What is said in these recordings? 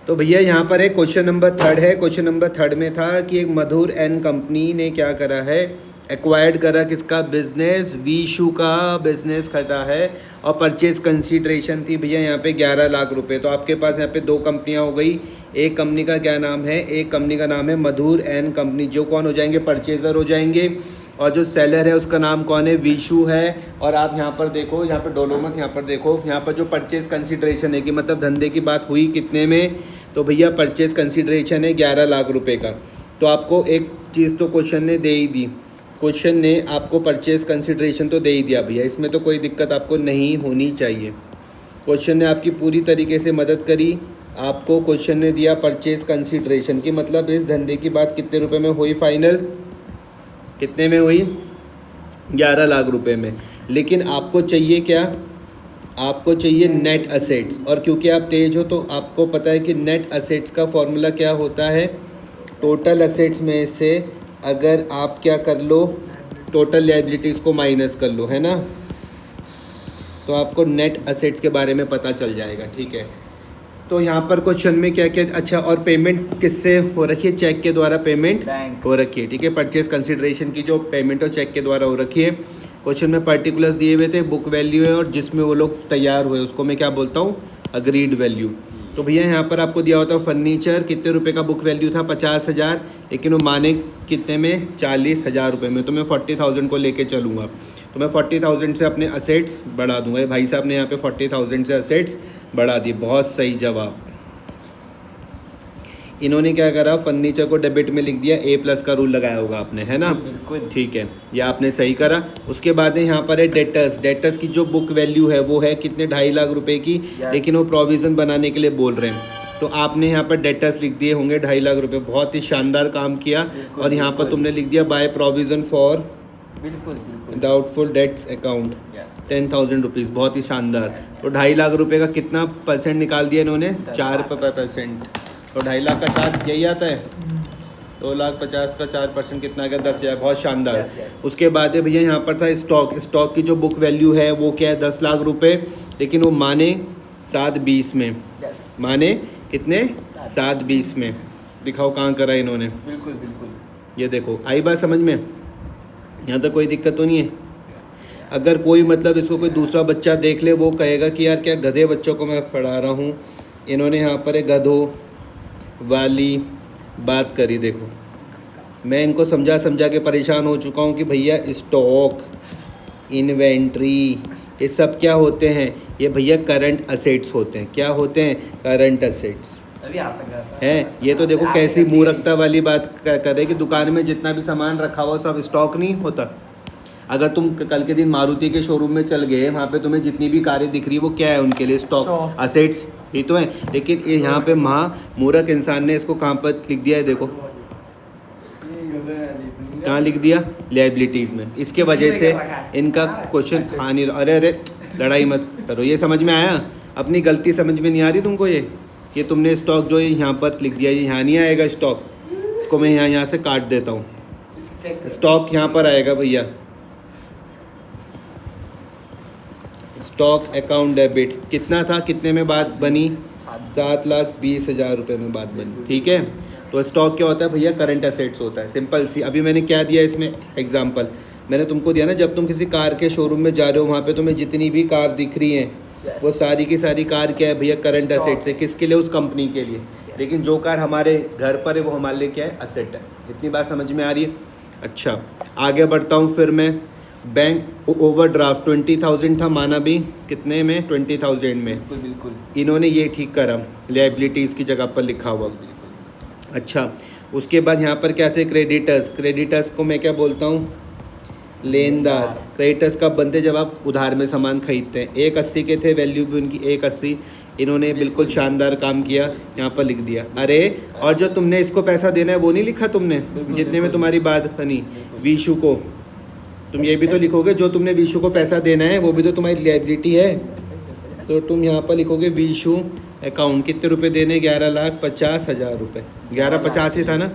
तो भैया यहाँ पर है क्वेश्चन नंबर थर्ड है। क्वेश्चन नंबर थर्ड में था कि एक मधुर एंड कंपनी ने क्या करा है, एक्वायर्ड करा किसका बिजनेस, वीशू का बिजनेस खरीदा है और परचेज कंसीडरेशन थी भैया यहाँ पे 11 लाख रुपए। तो आपके पास यहाँ पे दो कंपनियाँ हो गई, एक कंपनी का क्या नाम है, एक कंपनी का नाम है मधुर एंड कंपनी, जो कौन हो जाएंगे, परचेजर हो जाएंगे, और जो सेलर है उसका नाम कौन है, वीशू है। और आप यहाँ पर देखो, यहाँ पर डोलो मत, यहाँ पर देखो, यहाँ पर जो परचेज कंसीडरेशन है कि मतलब धंधे की बात हुई कितने में, तो भैया परचेज कंसीडरेशन है 11 लाख रुपए का। तो आपको एक चीज़ तो क्वेश्चन ने दे ही दी, क्वेश्चन ने आपको परचेज कंसीडरेशन तो दे ही दिया भैया, इसमें तो कोई दिक्कत आपको नहीं होनी चाहिए। क्वेश्चन ने आपकी पूरी तरीके से मदद करी। आपको क्वेश्चन ने दिया परचेज कंसीडरेशन की मतलब इस धंधे की बात कितने रुपए में हुई फाइनल, कितने में हुई, 11 लाख रुपए में। लेकिन आपको चाहिए क्या, आपको चाहिए नेट असेट्स, और क्योंकि आप तेज हो तो आपको पता है कि नेट असेट्स का फॉर्मूला क्या होता है, टोटल असेट्स में से अगर आप क्या कर लो, टोटल लायबिलिटीज़ को माइनस कर लो, है ना, तो आपको नेट असेट्स के बारे में पता चल जाएगा। ठीक है, तो यहाँ पर क्वेश्चन में क्या क्या, अच्छा, और पेमेंट किससे हो रखी है, चेक के द्वारा पेमेंट हो रखी है। ठीक है, परचेज कंसीडरेशन की जो पेमेंट हो चेक के द्वारा हो रखी है। क्वेश्चन में पर्टिकुलर्स दिए हुए थे, बुक वैल्यू है और जिसमें वो लोग तैयार हुए उसको मैं क्या बोलता हूँ, अग्रीड वैल्यू। तो भैया यहाँ पर आपको दिया होता है फर्नीचर, कितने रुपए का बुक वैल्यू था, 50,000, लेकिन वो माने कितने में, 40,000 रुपये में। तो मैं 40,000 को लेके चलूँगा, तो मैं 40,000 से अपने असेट्स बढ़ा दूंगा। ये भाई साहब ने यहाँ पे 40,000 से असेट्स बढ़ा दिए, बहुत सही जवाब। इन्होंने क्या करा, फर्नीचर को डेबिट में लिख दिया, A+ का रूल लगाया होगा आपने, है ना, बिल्कुल ठीक है, ये आपने सही करा। उसके बाद यहाँ पर है डेटर्स, डेटर्स की जो बुक वैल्यू है वो है कितने, 2.5 लाख रुपए की, लेकिन वो प्रोविज़न बनाने के लिए बोल रहे हैं, तो आपने यहाँ पर डेटर्स लिख दिए होंगे 2.5 लाख रुपए। बहुत ही शानदार काम किया। और यहाँ पर तुमने लिख दिया बाय प्रोविज़न फॉर बिल्कुल डाउटफुल डेट्स अकाउंट 10,000 रुपीज़, बहुत ही शानदार। तो 2.5 लाख रुपए का कितना परसेंट निकाल दिया इन्होंने, 4%। तो 2.5 लाख का 4 यही आता है, 2,50,000 का 4% कितना आ गया, 10,000, बहुत शानदार। उसके बाद है भैया यहाँ पर था स्टॉक, स्टॉक की जो बुक वैल्यू है वो क्या है, 10 लाख रुपए, लेकिन वो माने 720 में, माने कितने, 720 में। दिखाओ कहाँ करा इन्होंने, बिल्कुल ये देखो, आई बात समझ में, यहाँ तो कोई दिक्कत तो नहीं है। अगर कोई मतलब इसको कोई दूसरा बच्चा देख ले वो कहेगा कि यार क्या गधे बच्चों को मैं पढ़ा रहा हूँ। इन्होंने यहाँ पर एक गधों वाली बात करी। देखो मैं इनको समझा के परेशान हो चुका हूँ कि भैया स्टॉक, इन्वेंट्री, ये सब क्या होते हैं, ये भैया करंट असेट्स होते हैं। क्या होते हैं, करंट असेट्स हैं। ये तो देखो कैसी मूर्खता वाली बात कर रहे कि दुकान में जितना भी सामान रखा हुआ सब स्टॉक नहीं होता। अगर तुम कल के दिन मारुति के शोरूम में चल गए, वहाँ पे तुम्हें जितनी भी कारें दिख रही है वो क्या है, उनके लिए स्टॉक असेट्स ही तो है। लेकिन ये यहाँ पे मूर्ख इंसान ने इसको कहाँ पर लिख दिया है, देखो कहाँ लिख दिया, लायबिलिटीज़ में। इसके वजह से इनका क्वेश्चन हानि। अरे लड़ाई मत करो, ये समझ में आया, अपनी गलती समझ में नहीं आ रही तुमको, ये तुमने स्टॉक जो यहाँ पर लिख दिया, ये यहाँ नहीं आएगा स्टॉक, इसको मैं यहाँ से काट देता हूँ, स्टॉक यहाँ पर आएगा भैया, स्टॉक अकाउंट डेबिट कितना था, कितने में बात बनी, 7,20,000 रुपये में बात बनी। ठीक है, तो स्टॉक क्या होता है भैया, करंट असेट्स होता है, सिंपल सी। अभी मैंने क्या दिया इसमें एग्जांपल, मैंने तुमको दिया ना, जब तुम किसी कार के शोरूम में जा रहे हो वहाँ पे तुम्हें जितनी भी कार दिख रही हैं वो सारी की सारी कार क्या है भैया, करंट असेट्स है। किसके लिए, उस कंपनी के लिए। लेकिन जो कार हमारे घर पर है वो हमारे लिए क्या है, असेट है। इतनी बात समझ में आ रही है। अच्छा आगे बढ़ता हूँ फिर मैं। बैंक ओवरड्राफ्ट 20,000 था, माना भी कितने में, 20,000 में। बिल्कुल इन्होंने ये ठीक करा, लायबिलिटीज़ की जगह पर लिखा हुआ। अच्छा उसके बाद यहाँ पर क्या थे, क्रेडिटर्स, क्रेडिटर्स को मैं क्या बोलता हूँ, लेनदार। क्रेडिटर्स कब बनते, जब आप उधार में सामान खरीदते हैं। 180 के थे, वैल्यू भी उनकी 180। इन्होंने बिल्कुल शानदार काम किया, यहाँ पर लिख दिया। अरे और जो तुमने इसको पैसा देना है वो नहीं लिखा तुमने, जितने में तुम्हारी बात बनी, वीशू को तुम ये भी तो लिखोगे, जो तुमने वीशू को पैसा देना है वो भी तो तुम्हारी लायबिलिटी है। तो तुम यहाँ पर लिखोगे वीशू अकाउंट, कितने रुपए देने, 11,50,000 रुपये, 11,50 ही था ना,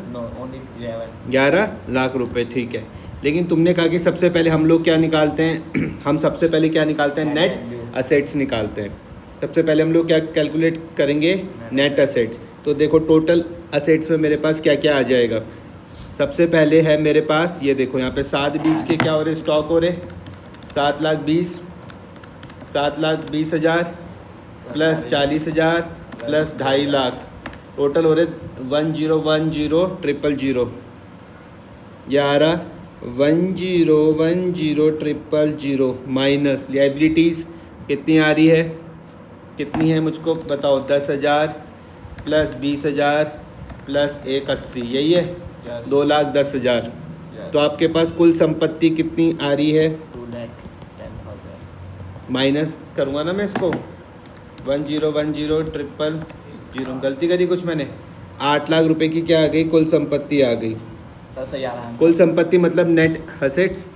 11 लाख रुपए। ठीक है, लेकिन तुमने कहा कि सबसे पहले हम लोग क्या निकालते हैं हम सबसे पहले क्या निकालते हैं, नेट असेट्स निकालते हैं। सबसे पहले हम लोग क्या कैलकुलेट करेंगे, नेट असेट्स। तो देखो टोटल असेट्स में मेरे पास क्या क्या आ जाएगा। सबसे पहले है मेरे पास ये देखो यहाँ पे 7/20 के क्या हो रहे स्टॉक हो रहे 7,20,000 प्लस 40,000 प्लस 2.5 लाख टोटल हो रहे 10,10,000 ये आ रहा 10,10,000 माइनस लायबिलिटीज़ कितनी आ रही है, कितनी है मुझको बताओ, 10,000 प्लस 20,000 प्लस 1,80 यही है, Yes. 2,10,000। Yes. तो आपके पास कुल संपत्ति कितनी आ रही है, 2,10,000 माइनस करूँगा ना मैं इसको 10,10,000 गलती करी कुछ मैंने, 8 लाख रुपए की क्या आ गई, कुल संपत्ति आ गई। सही आ रहा है। कुल संपत्ति मतलब नेट असेट्स।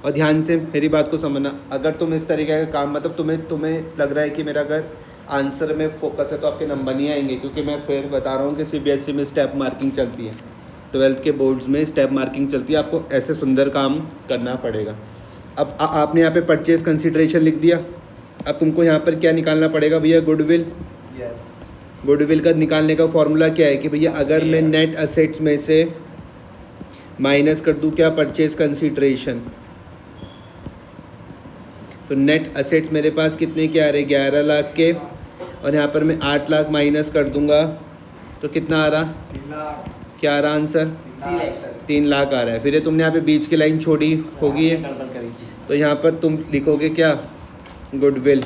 और ध्यान से मेरी बात को समझना, अगर तुम इस तरीके का काम मतलब तुम्हें लग रहा है कि मेरा अगर आंसर में फोकस है तो आपके नंबर नहीं आएंगे, क्योंकि मैं फिर बता रहा हूँ कि CBSE में स्टेप मार्किंग चलती है, 12th के बोर्ड्स में स्टेप मार्किंग चलती है, आपको ऐसे सुंदर काम करना पड़ेगा। अब आपने यहाँ पे परचेज कंसिडरेशन लिख दिया, अब तुमको यहाँ पर क्या निकालना पड़ेगा भैया, गुडविल। यस। गुडविल का निकालने का फॉर्मूला क्या है कि भैया अगर मैं नेट असेट्स में से माइनस कर दूँ क्या, परचेज कंसिडरेशन, तो नेट असेट्स मेरे पास कितने के आ रहे, 11 लाख के, और यहाँ पर मैं 8 लाख माइनस कर दूंगा तो कितना आ रहा, क्या आ रहा आंसर, 3 लाख आ रहा है। फिर ये तुमने यहाँ पे बीच की लाइन छोड़ी होगी है, तो यहाँ पर तुम लिखोगे क्या, गुडविल,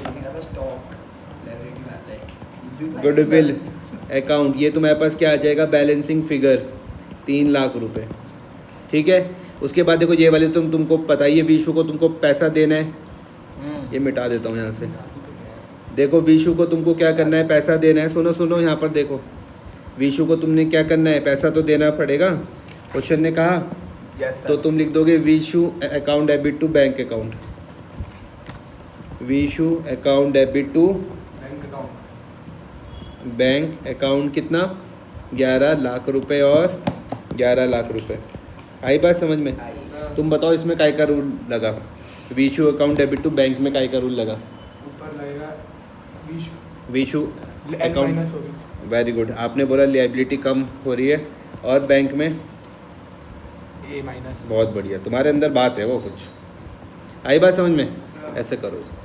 गुडविल अकाउंट, ये तुम्हारे पास क्या आ जाएगा, बैलेंसिंग फिगर 3 लाख रुपए। ठीक है, उसके बाद देखो ये वाले तुमको पता ही है, विशु को तुमको पैसा देना है, ये मिटा देता हूँ यहाँ से। देखो विशु को तुमको क्या करना है, पैसा देना है। सुनो यहाँ पर देखो, विशु को तुमने क्या करना है, पैसा तो देना पड़ेगा, क्वेश्चन ने कहा। तो तुम लिख दोगे Vishu account debit to bank account, Vishu account debit to bank account, कितना, 11 लाख रुपए और 11 लाख रुपए। आई बात समझ में? तुम बताओ इसमें काय का रूल लगा, Vishu account debit to bank में काय का रूल लगा, ऊपर लगेगा विशु माइनस अकाउंट। होगी। वेरी गुड, आपने बोला लायबिलिटी कम हो रही है और बैंक में A माइनस। बहुत बढ़िया, तुम्हारे अंदर बात है वो कुछ। आई बात समझ में? ऐसे करो इसको।